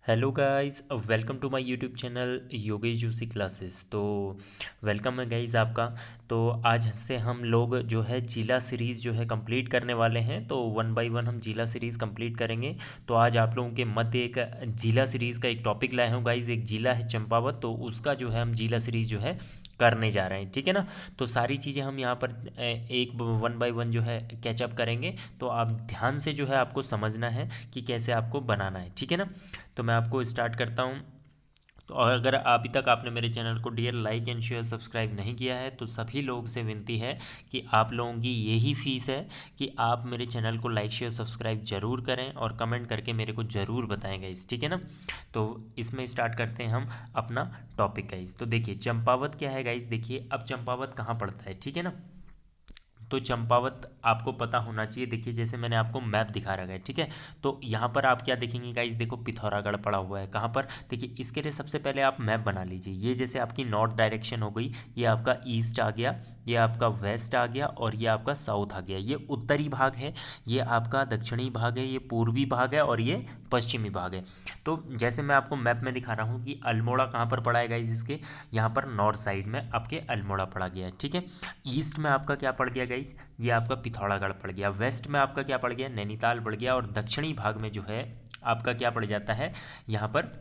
Hello guys, welcome to my YouTube channel Yogesh Joshi classes. तो welcome है guys आपका। तो आज से हम लोग जो है जिला सीरीज़ जो है कंप्लीट करने वाले हैं। तो वन बाय वन हम जिला सीरीज़ कंप्लीट करेंगे। तो आज आप लोगों के मध्य एक जिला सीरीज़ का एक टॉपिक लाए हूँ गाइस। एक जिला है चंपावत, तो उसका जो है हम जिला सीरीज़ जो है करने जा रहे हैं, ठीक है ना। तो सारी चीज़ें हम यहाँ पर एक वन बाय वन जो है कैचअप करेंगे। तो आप ध्यान से जो है आपको समझना है कि कैसे आपको बनाना है, ठीक है ना। तो मैं आपको स्टार्ट करता हूँ। तो और अगर अभी तक आपने मेरे चैनल को dear like and share subscribe नहीं किया है तो सभी लोगों से विनती है कि आप लोगों की यही फीस है कि आप मेरे चैनल को लाइक शेयर सब्सक्राइब जरूर करें और कमेंट करके मेरे को ज़रूर बताएं गाइस, ठीक है ना। तो इसमें स्टार्ट करते हैं हम अपना टॉपिक गाइस। तो देखिए चंपावत क्या है गाइस। देखिए अब चंपावत कहाँ पड़ता है, ठीक है ना। तो चंपावत आपको पता होना चाहिए। देखिए जैसे मैंने आपको मैप दिखा रखा है, ठीक है। तो यहाँ पर आप क्या देखेंगे गाइस, देखो पिथौरागढ़ पड़ा हुआ है कहाँ पर। देखिए इसके लिए सबसे पहले आप मैप बना लीजिए। ये जैसे आपकी नॉर्थ डायरेक्शन हो गई, ये आपका ईस्ट आ गया, ये आपका वेस्ट आ गया और ये आपका साउथ आ गया। ये उत्तरी भाग है, ये आपका दक्षिणी भाग है, ये पूर्वी भाग है और ये पश्चिमी भाग है। तो जैसे मैं आपको मैप में दिखा रहा हूँ कि अल्मोड़ा कहाँ पर पड़ा है गाइस, इसके यहाँ पर नॉर्थ साइड में आपके अल्मोड़ा पड़ा गया है, ठीक है। ईस्ट में आपका क्या पड़ गया गाइस, ये आपका पिथौरागढ़ पड़ गया। वेस्ट में आपका क्या पड़ गया, नैनीताल पड़ गया। और दक्षिणी भाग में जो है आपका क्या पड़ जाता है, यहाँ पर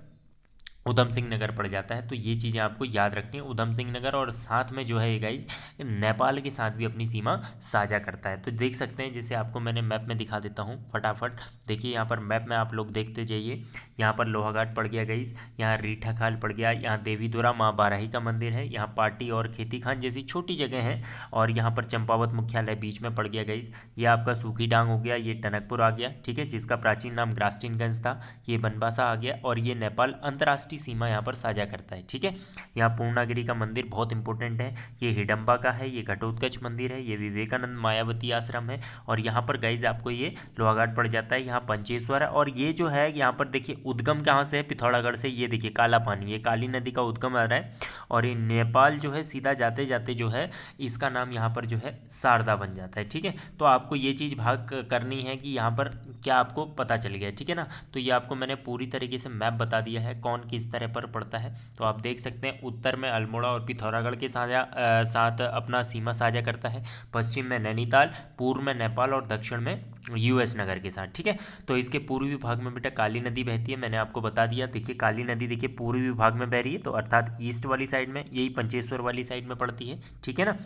उधम सिंह नगर पड़ जाता है। तो ये चीज़ें आपको याद रखनी है, उधम सिंह नगर। और साथ में जो है ये गाइज नेपाल के साथ भी अपनी सीमा साझा करता है। तो देख सकते हैं, जैसे आपको मैंने मैप में दिखा देता हूँ फटाफट। देखिए यहाँ पर मैप में आप लोग देखते जाइए। यहाँ पर लोहाघाट पड़ गया गाइज, यहाँ रीठा खाल पड़ गया, यहाँ देवीदुरा माँ बाराही का मंदिर है, यहाँ पाटी और खेती खान जैसी छोटी जगह है। और यहाँ पर चंपावत मुख्यालय बीच में पड़ गया गाइज। ये आपका सूखी डांग हो गया, ये टनकपुर आ गया, ठीक है, जिसका प्राचीन नाम ग्रास्टिनगंज था। ये बनबासा आ गया और ये नेपाल अंतर्राष्ट्रीय सीमा यहाँ पर साझा करता है, ठीक है। यहाँ पूर्णागिरि का मंदिर बहुत इंपॉर्टेंट है, ये हिडम्बा का है, ये घटोत्कच मंदिर है, ये विवेकानंद मायावती आश्रम है। और यहाँ पर गाइज आपको ये लोहाघाट पड़ जाता है, यहाँ पंचेश्वर है। और ये जो है यहाँ पर देखिए उद्गम कहाँ से है, पिथौरागढ़ से। ये देखिए काला पानी, ये काली नदी का उद्गम आ रहा है। और ये नेपाल जो है सीधा जाते जाते जो है इसका नाम यहाँ पर जो है शारदा बन जाता है, ठीक है। तो आपको ये चीज़ भाग करनी है कि यहाँ पर क्या आपको पता चल गया, ठीक है ना। तो ये आपको मैंने पूरी तरीके से मैप बता दिया है कौन किस तरह पर पड़ता है। तो आप देख सकते हैं उत्तर में अल्मोड़ा और पिथौरागढ़ के साथ अपना सीमा साझा करता है। पश्चिम में नैनीताल, पूर्व में नेपाल और दक्षिण में यूएस नगर के साथ, ठीक है। तो इसके पूर्वी भाग में बेटा काली नदी बहती है, मैंने आपको बता दिया। देखिए काली नदी देखिए पूर्वी भाग में बह रही है, तो अर्थात ईस्ट वाली साइड में, यही पंचेश्वर वाली साइड में पड़ती है, ठीक है ना।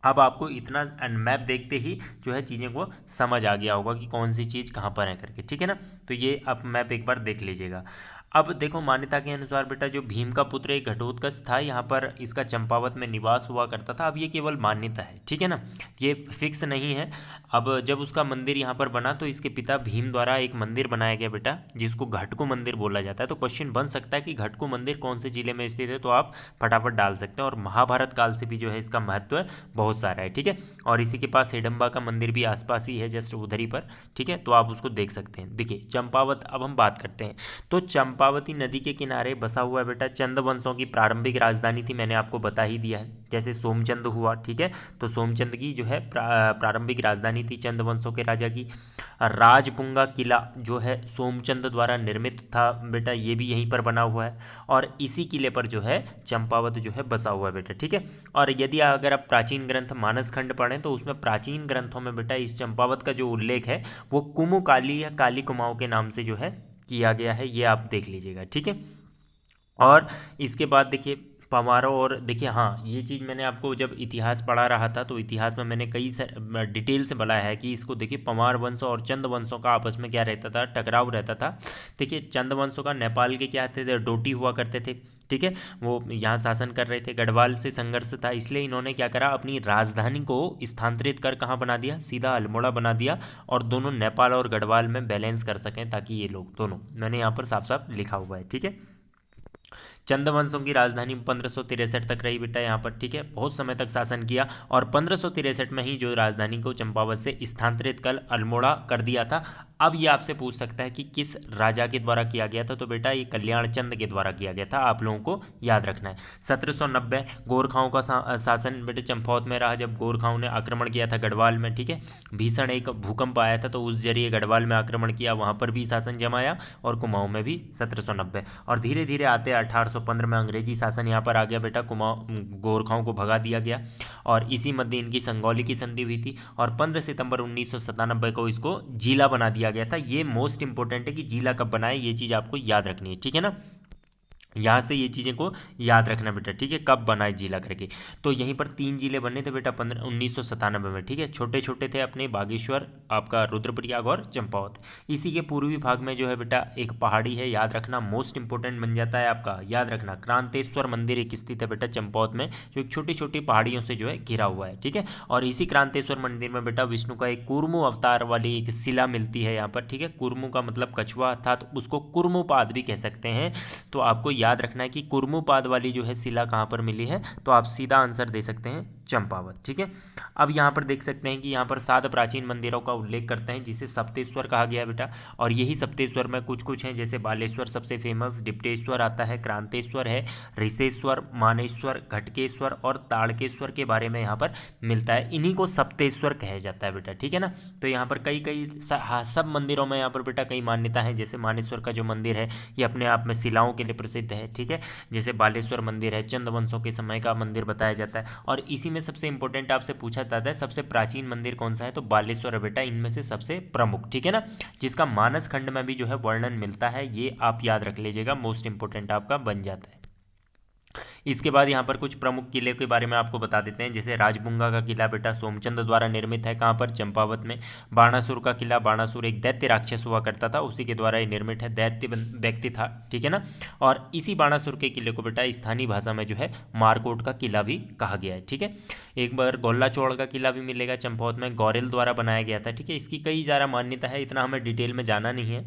अब आपको इतना मैप देखते ही जो है चीज़ें को समझ आ गया होगा कि कौन सी चीज़ कहाँ पर है करके, ठीक है ना। तो ये आप मैप एक बार देख लीजिएगा। अब देखो मान्यता के अनुसार बेटा जो भीम का पुत्र एक घटोत्कच था, यहाँ पर इसका चंपावत में निवास हुआ करता था। अब ये केवल मान्यता है, ठीक है ना, ये फिक्स नहीं है। अब जब उसका मंदिर यहाँ पर बना तो इसके पिता भीम द्वारा एक मंदिर बनाया गया बेटा, जिसको घटको मंदिर बोला जाता है। तो क्वेश्चन बन सकता है कि घटको मंदिर कौन से जिले में स्थित है, तो आप फटाफट डाल सकते हैं। और महाभारत काल से भी जो है इसका महत्व बहुत सारा है, ठीक है। और इसी के पास हिडम्बा का मंदिर भी आसपास ही है, जस्ट उधर ही पर, ठीक है। तो आप उसको देख सकते हैं। देखिए चंपावत, अब हम बात करते हैं। तो चंपावती नदी के किनारे बसा हुआ है बेटा चंद वंशों की प्रारंभिक राजधानी थी, मैंने आपको बता ही दिया है। जैसे सोमचंद हुआ, ठीक है, तो सोमचंद की जो है प्रारंभिक राजधानी थी चंद वंशों के राजा की। राजपुंगा किला जो है सोमचंद द्वारा निर्मित था बेटा, ये भी यहीं पर बना हुआ है। और इसी किले पर जो है चंपावत जो है बसा हुआ है बेटा, ठीक है। और यदि अगर आप प्राचीन ग्रंथ मानस खंड पढ़ें तो उसमें प्राचीन ग्रंथों में बेटा इस चंपावत का जो उल्लेख है वो कुमु काली या काली कुमाऊं के नाम से जो है किया गया है, ये आप देख लीजिएगा, ठीक है। और इसके बाद देखिए पवारों, और देखिए हाँ ये चीज़ मैंने आपको जब इतिहास पढ़ा रहा था तो इतिहास में मैंने कई डिटेल से बताया है कि इसको देखिए पवार वंश और चंद वंशों का आपस में क्या रहता था, टकराव रहता था। देखिए चंद वंशों का नेपाल के क्या थे, डोटी हुआ करते थे, ठीक है, वो यहाँ शासन कर रहे थे। गढ़वाल से संघर्ष था, इसलिए इन्होंने क्या करा, अपनी राजधानी को स्थानांतरित कर कहाँ बना दिया, सीधा अल्मोड़ा बना दिया। और दोनों नेपाल और गढ़वाल में बैलेंस कर सकें, ताकि ये लोग दोनों, मैंने यहाँ पर साफ साफ लिखा हुआ है, ठीक है। चंद्रवंशों की राजधानी 1563 तक रही बेटा यहाँ पर, ठीक है, बहुत समय तक शासन किया और 1563 में ही जो राजधानी को चंपावत से स्थानांतरित कर अल्मोड़ा कर दिया था। अब ये आपसे पूछ सकता है कि किस राजा के द्वारा किया गया था, तो बेटा ये कल्याण चंद के द्वारा किया गया था, आप लोगों को याद रखना है। 1790 गोरखाओं का शासन बेटे चंपावत में रहा, जब गोरखाओं ने आक्रमण किया था गढ़वाल में, ठीक है, भीषण एक भूकंप आया था तो उस जरिए गढ़वाल में आक्रमण किया, वहाँ पर भी शासन जमाया और कुमाऊं में भी 1790। और धीरे धीरे आते 1815 में अंग्रेजी शासन यहाँ पर आ गया बेटा, गोरखाओं को भगा दिया गया और इसी मध्य इनकी संगौली की संधि हुई थी और 15 सितंबर 1997 को इसको जिला बना दिया गया था। ये मोस्ट इंपॉर्टेंट है कि जिला कब बनाए, ये चीज़ आपको याद रखनी है, ठीक है ना, यहाँ से ये चीज़ें को याद रखना बेटा, ठीक है, कब बनाए जिला करके। तो यहीं पर 3 जिले बने थे बेटा 1997 में, ठीक है, छोटे छोटे थे अपने, बागेश्वर, आपका रुद्रप्रयाग और चंपावत। इसी के पूर्वी भाग में जो है बेटा एक पहाड़ी है, याद रखना, मोस्ट इंपोर्टेंट बन जाता है आपका, याद रखना, क्रांतेश्वर मंदिर एक स्थित है बेटा चंपावत में, जो एक छोटी छोटी पहाड़ियों से जो है घिरा हुआ है, ठीक है। और इसी क्रांतेश्वर मंदिर में बेटा विष्णु का एक कूर्मो अवतार वाली एक शिला मिलती है यहाँ पर, ठीक है, कूर्मो का मतलब कछुआ था, तो उसको कुर्मोपाद भी कह सकते हैं। तो आपको याद रखना है कि कुर्मुपाद वाली जो है शिला कहाँ पर मिली है, तो आप सीधा आंसर दे सकते हैं चंपावत, ठीक है। अब यहाँ पर देख सकते हैं कि यहाँ पर 7 प्राचीन मंदिरों का उल्लेख करते हैं जिसे सप्तेश्वर कहा गया बेटा, और यही सप्तेश्वर में कुछ कुछ हैं, जैसे बालेश्वर सबसे फेमस, डिप्टेश्वर आता है, क्रांतेश्वर है, ऋषेश्वर, मानेश्वर, घटकेश्वर और ताड़केश्वर के बारे में यहाँ पर मिलता है, इन्हीं को सप्तेश्वर कहा जाता है बेटा, ठीक है ना। तो यहाँ पर कई कई सब मंदिरों में यहाँ पर बेटा कई मान्यता है, जैसे मानेश्वर का जो मंदिर है ये अपने आप में शिलाओं के लिए प्रसिद्ध है, ठीक है, जैसे बालेश्वर मंदिर है चंद्रवंशों के समय का मंदिर बताया जाता है। और इसी में सबसे इंपॉर्टेंट आपसे पूछा जाता है सबसे प्राचीन मंदिर कौन सा है, तो बालेश्वर है बेटा, इनमें से सबसे प्रमुख, ठीक है ना, जिसका मानस खंड में भी जो है वर्णन मिलता है, ये आप याद रख लीजिएगा, मोस्ट इंपॉर्टेंट आपका बन जाता है। इसके बाद यहाँ पर कुछ प्रमुख किले के बारे में आपको बता देते हैं, जैसे राजबुंगा का किला बेटा सोमचंद द्वारा निर्मित है, कहाँ पर, चंपावत में। बाणासुर का किला, बाणासुर एक दैत्य राक्षस हुआ करता था, उसी के द्वारा ये निर्मित है, दैत्य व्यक्ति था, ठीक है ना। और इसी बाणासुर के किले को बेटा स्थानीय भाषा में जो है मारकोट का किला भी कहा गया है, ठीक है। एक बार गोल्ला चौड़ का किला भी मिलेगा चंपावत में, गौरेल द्वारा बनाया गया था, ठीक है, इसकी कई ज़्यादा मान्यता है, इतना हमें डिटेल में जाना नहीं है।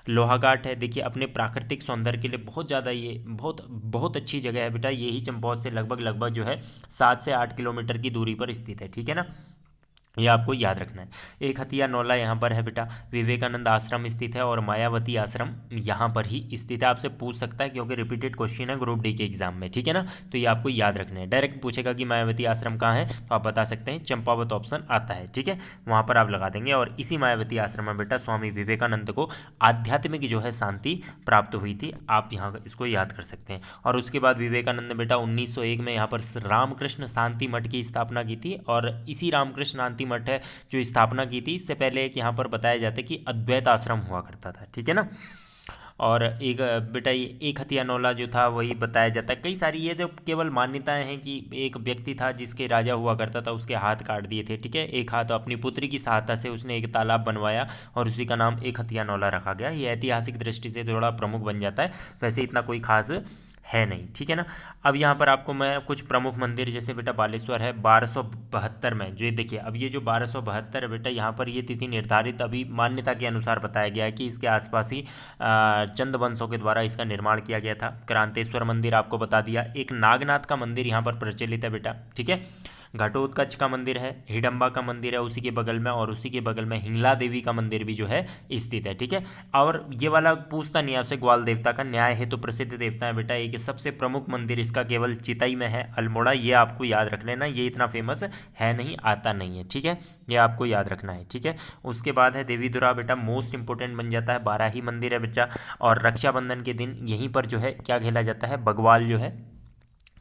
लोहाघाट है, देखिए अपने प्राकृतिक सौंदर्य के लिए बहुत ज़्यादा ये बहुत बहुत अच्छी जगह है बेटा, यही चंपावत से लगभग जो है 7 से 8 किलोमीटर की दूरी पर स्थित है, ठीक है ना, ये आपको याद रखना है। एक हथिया नौला यहाँ पर है बेटा, विवेकानंद आश्रम स्थित है और मायावती आश्रम यहाँ पर ही स्थित है, आपसे पूछ सकता है क्योंकि रिपीटेड क्वेश्चन है ग्रुप डी के एग्जाम में, ठीक है ना, तो ये आपको याद रखना है। डायरेक्ट पूछेगा कि मायावती आश्रम कहाँ है, तो आप बता सकते हैं चंपावत ऑप्शन आता है, ठीक है, वहाँ पर आप लगा देंगे। और इसी मायावती आश्रम में बेटा स्वामी विवेकानंद को आध्यात्मिक जो है शांति प्राप्त हुई थी, आप यहाँ इसको याद कर सकते हैं। और उसके बाद विवेकानंद ने बेटा 1901 में यहाँ पर रामकृष्ण शांति मठ की स्थापना की थी, और इसी रामकृष्ण शांति मठ है जो स्थापना की थी, इससे पहले एक यहाँ पर बताया जाता है कि अद्वैत आश्रम हुआ करता था, ठीक है ना। और एक बेटा ये एक हथिया नौला जो था वही बताया जाता है, कई सारी ये जो केवल मान्यताएं हैं कि एक व्यक्ति था जिसके राजा हुआ करता था, उसके हाथ काट दिए थे, ठीक है, एक हाथ अपनी पुत्री की सहायता से उसने एक तालाब बनवाया और उसी का नाम एक हथिया नौला रखा गया, ये ऐतिहासिक दृष्टि से थोड़ा प्रमुख बन जाता है, वैसे इतना कोई खास है नहीं, ठीक है ना। अब यहाँ पर आपको मैं कुछ प्रमुख मंदिर, जैसे बेटा बालेश्वर है 1272 में, जो ये देखिए, अब ये जो 1272 है बेटा, यहाँ पर ये तिथि निर्धारित अभी मान्यता के अनुसार बताया गया है कि इसके आसपास ही चंद वंशों के द्वारा इसका निर्माण किया गया था। क्रांतेश्वर मंदिर आपको बता दिया, एक नागनाथ का मंदिर यहाँ पर प्रचलित है बेटा, ठीक है, घटोत्कच का मंदिर है, हिडम्बा का मंदिर है उसी के बगल में, और उसी के बगल में हिंगला देवी का मंदिर भी जो है स्थित है, ठीक है। और ये वाला पूछता नहीं आपसे, ग्वाल देवता का न्याय है तो प्रसिद्ध देवता है बेटा, एक सबसे प्रमुख मंदिर इसका केवल चितई में है, अल्मोड़ा, ये आपको याद रख लेना, ये इतना फेमस है नहीं, आता नहीं है, ठीक है, ये आपको याद रखना है, ठीक है। उसके बाद है देवीधुरा बेटा, मोस्ट इंपोर्टेंट बन जाता है, बाराही मंदिर है बच्चा, और रक्षाबंधन के दिन यहीं पर जो है क्या खेला जाता है, बग्वाल जो है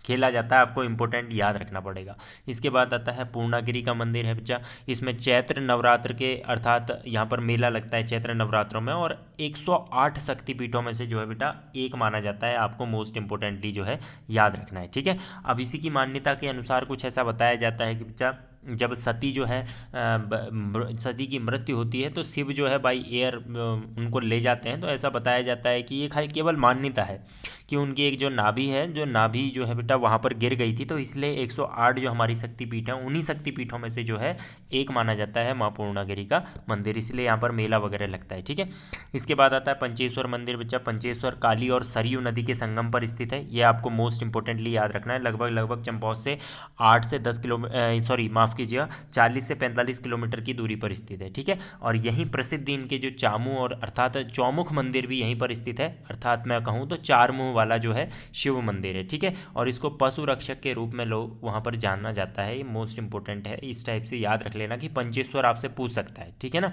खेला जाता है, आपको इंपॉर्टेंट याद रखना पड़ेगा। इसके बाद आता है पूर्णागिरि का मंदिर है बच्चा, इसमें चैत्र नवरात्र के अर्थात यहाँ पर मेला लगता है चैत्र नवरात्रों में, और 108 शक्तिपीठों में से जो है बेटा एक माना जाता है, आपको मोस्ट इंपॉर्टेंटली जो है याद रखना है, ठीक है। अब इसी की मान्यता के अनुसार कुछ ऐसा बताया जाता है कि बच्चा जब सती जो है सती की मृत्यु होती है तो शिव जो है बाई एयर उनको ले जाते हैं। तो ऐसा बताया जाता है कि ये खाली केवल मान्यता है कि उनकी एक जो नाभि है, जो नाभि जो है बेटा वहाँ पर गिर गई थी, तो इसलिए 108 जो हमारी शक्तिपीठ है उन्हीं शक्तिपीठों में से जो है एक माना जाता है माँ पूर्णागिरि का मंदिर, इसलिए यहाँ पर मेला वगैरह लगता है। ठीक है, इसके बाद आता है पंचेश्वर मंदिर। बच्चा पंचेश्वर काली और सरयू नदी के संगम पर स्थित है। ये आपको मोस्ट इंपॉर्टेंटली याद रखना है। लगभग चंपावत से 8 से 10 किलोमीटर, सॉरी माफ़ कीजिएगा, 40 से 45 किलोमीटर की दूरी पर स्थित है। ठीक है, और यहीं प्रसिद्ध इनके जो चामू और अर्थात चौमुख मंदिर भी यहीं पर स्थित है, अर्थात मैं कहूँ तो चार मुँह वाला जो है शिव मंदिर है। ठीक है, और इसको पशु रक्षक के रूप में लोग वहाँ पर जाना जाता है। ये मोस्ट इंपॉर्टेंट है, इस टाइप से याद रख लेना कि पंचेश्वर आपसे पूछ सकता है। ठीक है ना,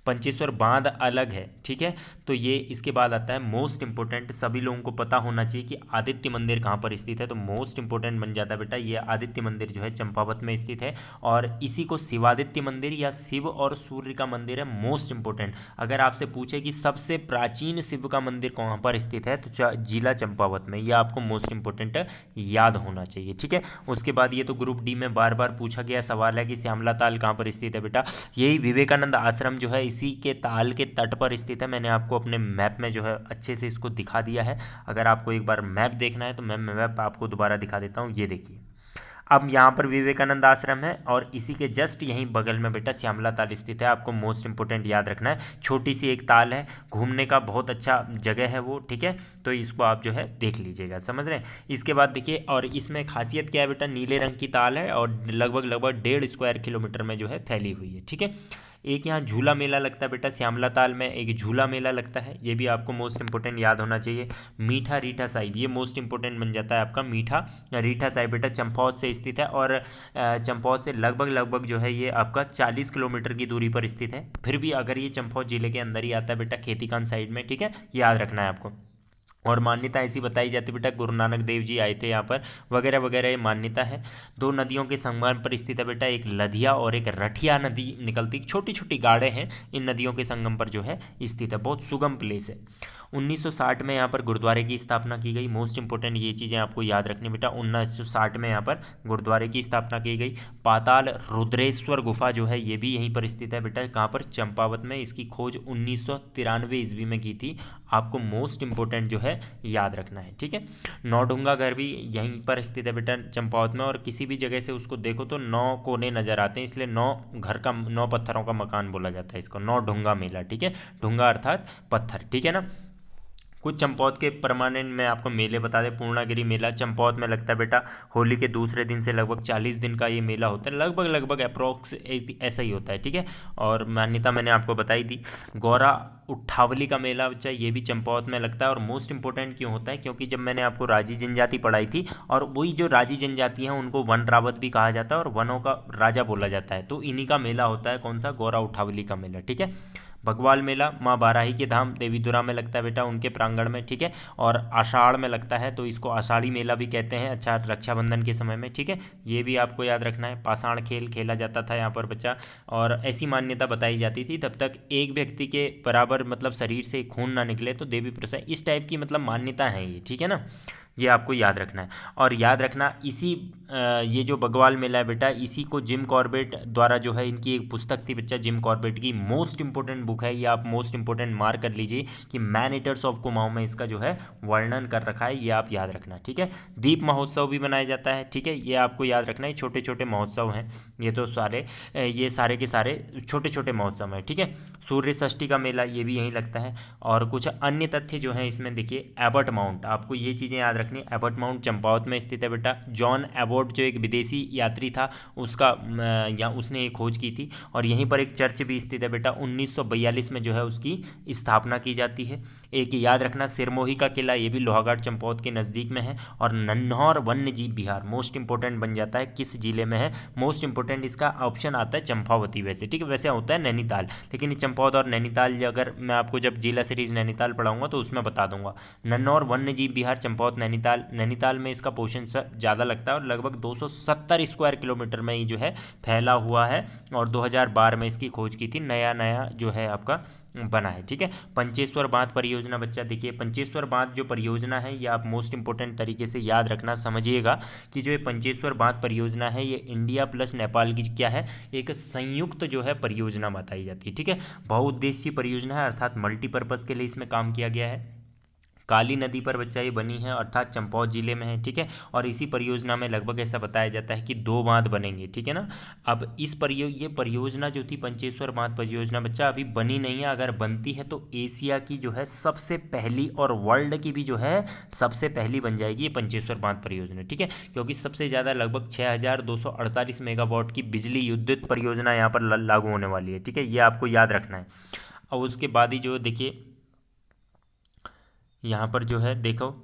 पंचेश्वर बांध अलग है। ठीक है, तो ये इसके बाद आता है मोस्ट इंपोर्टेंट, सभी लोगों को पता होना चाहिए कि आदित्य मंदिर कहाँ पर स्थित है। तो मोस्ट इंपोर्टेंट बन जाता है बेटा ये आदित्य मंदिर जो है चंपावत में स्थित है, और इसी को शिवादित्य मंदिर या शिव और सूर्य का मंदिर है। मोस्ट इंपोर्टेंट अगर आपसे पूछे कि सबसे प्राचीन शिव का मंदिर कहाँ पर स्थित है तो जिला चंपावत में, यह आपको मोस्ट इंपोर्टेंट याद होना चाहिए। ठीक है, उसके बाद ये तो ग्रुप डी में बार बार पूछा गया सवाल है कि श्यामला ताल कहाँ पर स्थित है। बेटा यही विवेकानंद आश्रम जो है इसी के ताल के तट पर स्थित है। मैंने आपको अपने मैप में जो है अच्छे से इसको दिखा दिया है। अगर आपको एक बार मैप देखना है तो मैं मैप आपको दोबारा दिखा देता हूँ। ये देखिए, अब यहाँ पर विवेकानंद आश्रम है और इसी के जस्ट यहीं बगल में बेटा श्यामला ताल स्थित है। आपको मोस्ट इंपोर्टेंट याद रखना है, छोटी सी एक ताल है, घूमने का बहुत अच्छा जगह है वो। ठीक है, तो इसको आप जो है देख लीजिएगा, समझ रहे हैं। इसके बाद देखिए, और इसमें खासियत क्या है बेटा, नीले रंग की ताल है और लगभग 1.5 स्क्वायर किलोमीटर में जो है फैली हुई है। ठीक है, एक यहाँ झूला मेला लगता है बेटा, श्यामला ताल में एक झूला मेला लगता है, ये भी आपको मोस्ट इंपोर्टेंट याद होना चाहिए। मीठा रीठा साहिब, ये मोस्ट इंपोर्टेंट बन जाता है आपका। मीठा रीठा साहिब बेटा चंपावत से स्थित है और चंपावत से लगभग जो है ये आपका 40 किलोमीटर की दूरी पर स्थित है। फिर भी अगर ये चंपावत जिले के अंदर ही आता है बेटा, खेतीकान साइड में। ठीक है, याद रखना है आपको। और मान्यता ऐसी बताई जाती है बेटा, गुरु नानक देव जी आए थे यहाँ पर, वगैरह वगैरह, ये मान्यता है। दो नदियों के संगम पर स्थित है बेटा, एक लधिया और एक रठिया नदी निकलती, छोटी छोटी गाड़े हैं, इन नदियों के संगम पर जो है स्थित है। बहुत सुगम प्लेस है। 1960 में यहाँ पर गुरुद्वारे की स्थापना की गई। मोस्ट इंपोर्टेंट ये चीज़ें आपको याद रखनी बेटा, 1960 में यहाँ पर गुरुद्वारे की स्थापना की गई। पाताल रुद्रेश्वर गुफा जो है ये भी यहीं पर स्थित है बेटा, कहाँ पर, चंपावत में। इसकी खोज 1993 ईस्वी में की थी। आपको मोस्ट इंपोर्टेंट जो है याद रखना है। ठीक है, नौडुंगा घर भी यहीं पर स्थित है बेटा चंपावत में, और किसी भी जगह से उसको देखो तो 9 कोने नजर आते हैं, इसलिए 9 घर का 9 पत्थरों का मकान बोला जाता है इसको, नौडुंगा मेला। ठीक है, ढुंगा अर्थात पत्थर। ठीक है ना, कुछ चंपावत के परमानेंट में आपको मेले बता दें। पूर्णागिरि मेला चंपावत में लगता है बेटा, होली के दूसरे दिन से लगभग 40 दिन का ये मेला होता है, लगभग अप्रोक्स ऐसा ही होता है। ठीक है, और मान्यता मैंने आपको बताई दी। गौरा उठावली का मेला बच्चा ये भी चंपावत में लगता है, और मोस्ट इंपॉर्टेंट क्यों होता है, क्योंकि जब मैंने आपको राजी जनजाति पढ़ाई थी, और वही जो राजी जनजाति हैं उनको वन रावत भी कहा जाता है और वनों का राजा बोला जाता है, तो इन्हीं का मेला होता है। कौन सा, गौरा उठावली का मेला। ठीक है, भगवाल मेला माँ बाराही के धाम देवीधुरा में लगता है बेटा, उनके प्रांगण में। ठीक है, और आषाढ़ में लगता है, तो इसको आषाढ़ी मेला भी कहते हैं। अच्छा, रक्षाबंधन के समय में। ठीक है, ये भी आपको याद रखना है। पाषाण खेल खेला जाता था यहाँ पर बच्चा, और ऐसी मान्यता बताई जाती थी तब तक एक व्यक्ति के बराबर मतलब शरीर से खून ना निकले तो देवी प्रसाद, इस टाइप की मतलब मान्यता है ये। ठीक है ना, ये आपको याद रखना है। और याद रखना इसी ये जो बगवाल मेला है बेटा, इसी को जिम कॉर्बेट द्वारा जो है, इनकी एक पुस्तक थी बच्चा, जिम कॉर्बेट की मोस्ट इंपोर्टेंट बुक है ये, आप मोस्ट इंपोर्टेंट मार्क कर लीजिए कि मैन ईटर्स ऑफ कुमाऊं में इसका जो है वर्णन कर रखा है, ये आप याद रखना। ठीक है, दीप महोत्सव भी मनाया जाता है। ठीक है, ये आपको याद रखना है, छोटे छोटे महोत्सव हैं ये, तो ये सारे के सारे छोटे छोटे महोत्सव हैं। ठीक है, सूर्य षष्ठी का मेला ये भी यहीं लगता है। और कुछ अन्य तथ्य जो हैं इसमें देखिए, एबर्ट माउंट, आपको ये चीज़ें याद रखनी। एबर्ट माउंट चंपावत में स्थित है बेटा। जॉन एबर्ट जो एक विदेशी यात्री था उसका या उसने एक खोज की थी, और यहीं पर एक चर्च भी स्थित है बेटा। 1942 में जो है उसकी स्थापना की जाती है। एक याद रखना, सिरमोही का किला, ये भी लोहाघाट चंपावत के नज़दीक में है। और नन्हौर वन्य जीव विहार मोस्ट इंपोर्टेंट बन जाता है, किस जिले में है, मोस्ट इंपोर्टेंट इसका ऑप्शन आता है चंपावती। वैसे ठीक है, वैसे होता है नैनीताल, लेकिन चंपावत और नैनीताल अगर मैं आपको जब जिला सीरीज नैनीताल पढ़ाऊंगा तो उसमें बता दूंगा। नन्हौर वन्य जीव विहार चंपावत नैनीताल नैनीताल में इसका पोर्शन ज़्यादा लगता है और लगभग 270 स्क्वायर किलोमीटर में ही जो है फैला हुआ है। और 2012 में इसकी खोज की थी, नया नया जो है आपका बना है। ठीक है, पंचेश्वर बांध परियोजना बच्चा देखिए, पंचेश्वर बांध जो परियोजना है ये आप मोस्ट इंपॉर्टेंट तरीके से याद रखना, समझिएगा कि जो ये पंचेश्वर बांध परियोजना है ये इंडिया प्लस नेपाल की क्या है, एक संयुक्त जो है परियोजना बताई जाती है। ठीक है, बहुउद्देशीय परियोजना है, अर्थात मल्टीपर्पज़ के लिए इसमें काम किया गया है। काली नदी पर बच्चा ये बनी है, अर्थात चंपावत जिले में है। ठीक है, और इसी परियोजना में लगभग ऐसा बताया जाता है कि 2 बांध बनेंगे। ठीक है ना, अब ये परियोजना जो थी पंचेश्वर बांध परियोजना बच्चा अभी बनी नहीं है, अगर बनती है तो एशिया की जो है सबसे पहली और वर्ल्ड की भी जो है सबसे पहली बन जाएगी ये पंचेश्वर बांध परियोजना। ठीक है, क्योंकि सबसे ज़्यादा लगभग 6248 मेगावाट की बिजली विद्युत परियोजना यहाँ पर लागू होने वाली है। ठीक है, ये आपको याद रखना है। और उसके बाद ही जो देखिए यहाँ पर जो है देखो,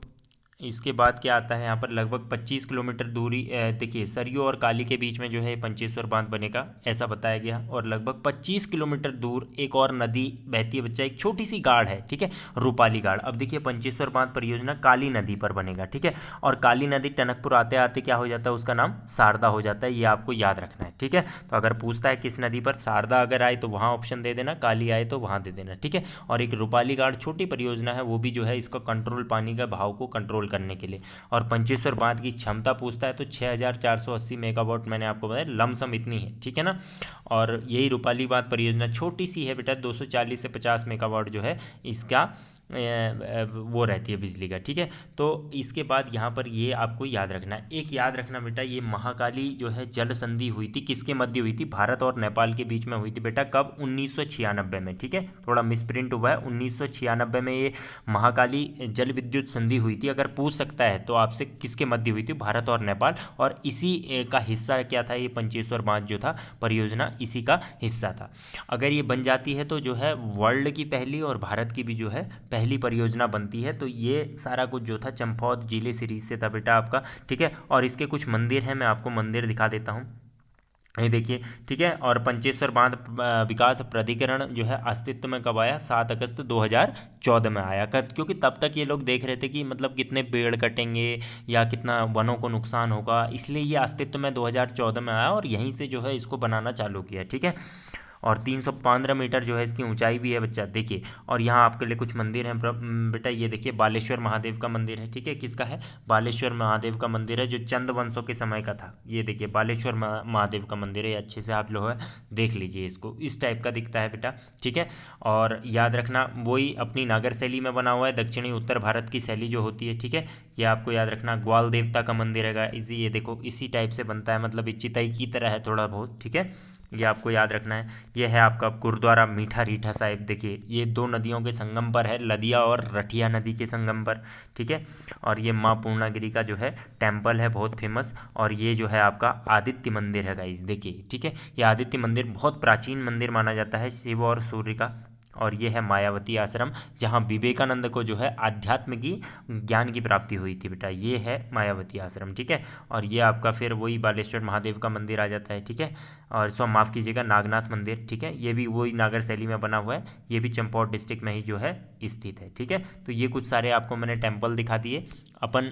इसके बाद क्या आता है, यहाँ पर लगभग 25 किलोमीटर दूरी देखिए सरयू और काली के बीच में जो है पंचेश्वर बांध बनेगा, ऐसा बताया गया। और लगभग 25 किलोमीटर दूर एक और नदी बहती है बच्चा, एक छोटी सी गाड़ है। ठीक है, रूपाली गाड़। अब देखिए पंचेश्वर बांध परियोजना काली नदी पर बनेगा। ठीक है, और काली नदी टनकपुर आते आते क्या हो जाता है, उसका नाम शारदा हो जाता है, ये आपको याद रखना है। ठीक है, तो अगर पूछता है किस नदी पर, शारदा अगर आए तो वहाँ ऑप्शन दे देना, काली आए तो वहाँ दे देना। ठीक है, और एक रूपाली गाड़ छोटी परियोजना है, वो भी जो है इसका कंट्रोल, पानी का भाव को कंट्रोल करने के लिए। और पंचेश्वर बांध की क्षमता पूछता है तो 6480 मेगावाट, मैंने आपको बताया लमसम इतनी है। ठीक है ना, और यही रूपाली बांध परियोजना छोटी सी है बेटा, 240 से 50 मेगावाट जो है इसका वो रहती है बिजली का। ठीक है, तो इसके बाद यहाँ पर ये आपको याद रखना है, एक याद रखना बेटा, ये महाकाली जो है जल संधि हुई थी, किसके मध्य हुई थी, भारत और नेपाल के बीच में हुई थी बेटा, कब, 1996 में। ठीक है, थोड़ा मिसप्रिंट हुआ है, 1996 में ये महाकाली जल विद्युत संधि हुई थी। अगर पूछ सकता है तो आपसे किसके मध्य हुई थी, भारत और नेपाल, और इसी का हिस्सा क्या था, ये पंचेश्वर बांध जो था परियोजना इसी का हिस्सा था। अगर ये बन जाती है तो जो है वर्ल्ड की पहली और भारत की भी जो है पहली परियोजना बनती है। तो ये सारा कुछ जो था चंपावत जिले सीरीज से था बेटा आपका। ठीक है, और इसके कुछ मंदिर हैं, मैं आपको मंदिर दिखा देता हूँ, ये देखिए। ठीक है, और पंचेश्वर बांध विकास प्राधिकरण जो है अस्तित्व में कब आया, 7 अगस्त 2014 में आया। क्योंकि तब तक ये लोग देख रहे थे कि मतलब कितने पेड़ कटेंगे या कितना वनों को नुकसान होगा, इसलिए ये अस्तित्व में 2014 में आया और यहीं से जो है इसको बनाना चालू किया। ठीक है, और 315 मीटर जो है इसकी ऊंचाई भी है बच्चा, देखिए। और यहाँ आपके लिए कुछ मंदिर हैं बेटा, ये देखिए बालेश्वर महादेव का मंदिर है। ठीक है, किसका है, बालेश्वर महादेव का मंदिर है, जो चंद वंशों के समय का था। ये देखिए बालेश्वर महादेव का मंदिर है, अच्छे से आप लोग देख लीजिए इसको, इस टाइप का दिखता है बेटा। ठीक है, और याद रखना वही अपनी नागर शैली में बना हुआ है, दक्षिणी उत्तर भारत की शैली जो होती है। ठीक है, ये आपको याद रखना। ग्वाल देवता का मंदिर है इसी, ये देखो इसी टाइप से बनता है, मतलब चिताई की तरह है थोड़ा बहुत। ठीक है, ये आपको याद रखना है। यह है आपका गुरुद्वारा मीठा रीठा साहिब, देखिए ये 2 नदियों के संगम पर है, लदिया और रठिया नदी के संगम पर। ठीक है, और ये माँ पूर्णागिरी का जो है टेम्पल है बहुत फेमस। और ये जो है आपका आदित्य मंदिर है गाइस, देखिए। ठीक है, ये आदित्य मंदिर बहुत प्राचीन मंदिर माना जाता है शिव और सूर्य का। और ये है मायावती आश्रम, जहाँ विवेकानंद को जो है आध्यात्म की ज्ञान की प्राप्ति हुई थी बेटा, ये है मायावती आश्रम। ठीक है, और ये आपका फिर वही बालेश्वर महादेव का मंदिर आ जाता है। ठीक है, और सो माफ़ कीजिएगा नागनाथ मंदिर। ठीक है, ये भी वही नागर शैली में बना हुआ है, ये भी चंपावत डिस्ट्रिक्ट में ही जो है स्थित है। ठीक है, तो ये कुछ सारे आपको मैंने टेम्पल दिखा दिए। अपन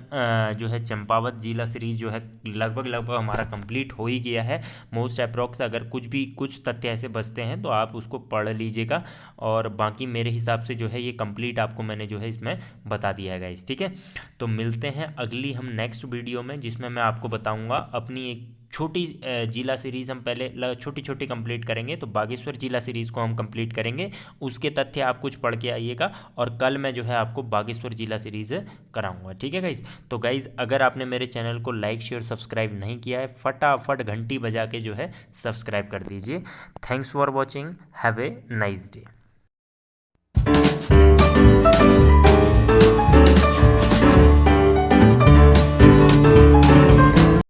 जो है चंपावत जिला सीरीज जो है लगभग हमारा कंप्लीट हो ही गया है मोस्ट अप्रॉक्स। अगर कुछ तथ्य ऐसे बचते हैं तो आप उसको पढ़ लीजिएगा, और बाकी मेरे हिसाब से जो है ये कंप्लीट आपको मैंने जो है इसमें बता दिया है गाइस। ठीक है, तो मिलते हैं अगली हम नेक्स्ट वीडियो में, जिसमें मैं आपको बताऊंगा अपनी एक छोटी जिला सीरीज़, हम पहले छोटी छोटी कंप्लीट करेंगे, तो बागेश्वर जिला सीरीज़ को हम कंप्लीट करेंगे, उसके तथ्य आप कुछ पढ़ के आइएगा, और कल मैं जो है आपको बागेश्वर जिला सीरीज़ कराऊंगा। ठीक है गाइज़, तो गाइज़ अगर आपने मेरे चैनल को लाइक शेयर सब्सक्राइब नहीं किया है, फटाफट घंटी बजा के जो है सब्सक्राइब कर दीजिए। Thanks for watching, have a nice day.